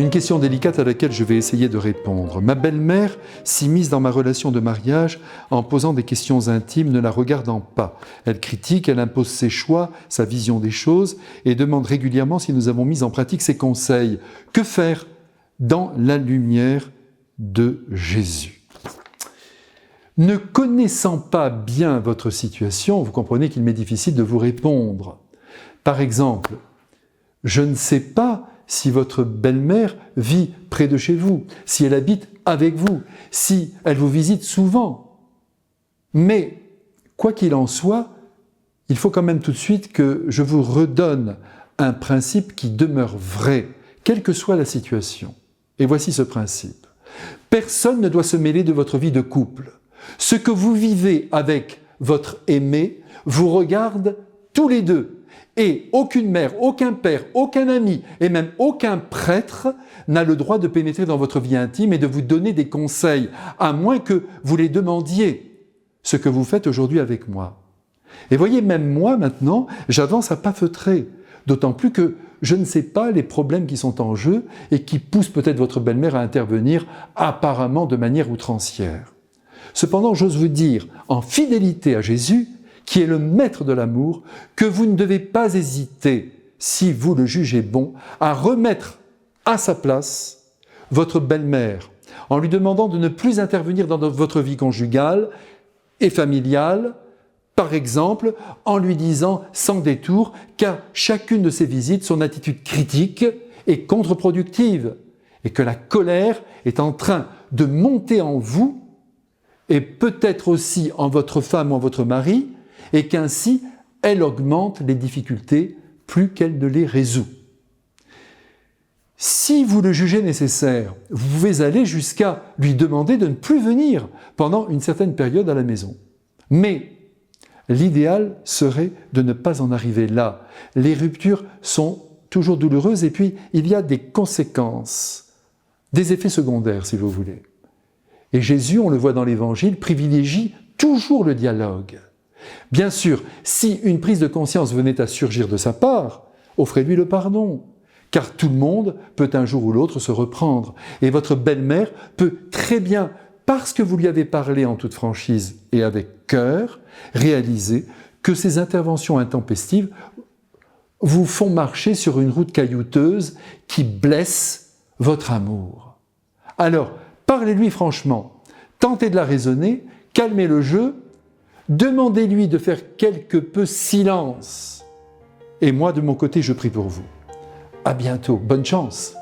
Une question délicate à laquelle je vais essayer de répondre. Ma belle-mère s'immisce dans ma relation de mariage en posant des questions intimes, ne la regardant pas. Elle critique, elle impose ses choix, sa vision des choses et demande régulièrement si nous avons mis en pratique ses conseils. Que faire dans la lumière de Jésus? Ne connaissant pas bien votre situation, vous comprenez qu'il m'est difficile de vous répondre. Par exemple, je ne sais pas si votre belle-mère vit près de chez vous, si elle habite avec vous, si elle vous visite souvent. Mais, quoi qu'il en soit, il faut quand même tout de suite que je vous redonne un principe qui demeure vrai, quelle que soit la situation. Et voici ce principe. Personne ne doit se mêler de votre vie de couple. Ce que vous vivez avec votre aimé vous regarde tous les deux. Et aucune mère, aucun père, aucun ami et même aucun prêtre n'a le droit de pénétrer dans votre vie intime et de vous donner des conseils, à moins que vous les demandiez, ce que vous faites aujourd'hui avec moi. Et voyez, même moi maintenant, j'avance à pas feutrés, d'autant plus que je ne sais pas les problèmes qui sont en jeu et qui poussent peut-être votre belle-mère à intervenir apparemment de manière outrancière. Cependant, j'ose vous dire, en fidélité à Jésus, qui est le maître de l'amour, que vous ne devez pas hésiter, si vous le jugez bon, à remettre à sa place votre belle-mère, en lui demandant de ne plus intervenir dans votre vie conjugale et familiale, par exemple, en lui disant sans détour qu'à chacune de ses visites, son attitude critique est contre-productive et que la colère est en train de monter en vous et peut-être aussi en votre femme ou en votre mari, et qu'ainsi, elle augmente les difficultés plus qu'elle ne les résout. Si vous le jugez nécessaire, vous pouvez aller jusqu'à lui demander de ne plus venir pendant une certaine période à la maison. Mais l'idéal serait de ne pas en arriver là. Les ruptures sont toujours douloureuses et puis il y a des conséquences, des effets secondaires si vous voulez. Et Jésus, on le voit dans l'Évangile, privilégie toujours le dialogue. Bien sûr, si une prise de conscience venait à surgir de sa part, offrez-lui le pardon, car tout le monde peut un jour ou l'autre se reprendre. Et votre belle-mère peut très bien, parce que vous lui avez parlé en toute franchise et avec cœur, réaliser que ces interventions intempestives vous font marcher sur une route caillouteuse qui blesse votre amour. Alors, parlez-lui franchement, tentez de la raisonner, calmez le jeu, demandez-lui de faire quelque peu silence. Et moi, de mon côté, je prie pour vous. À bientôt. Bonne chance.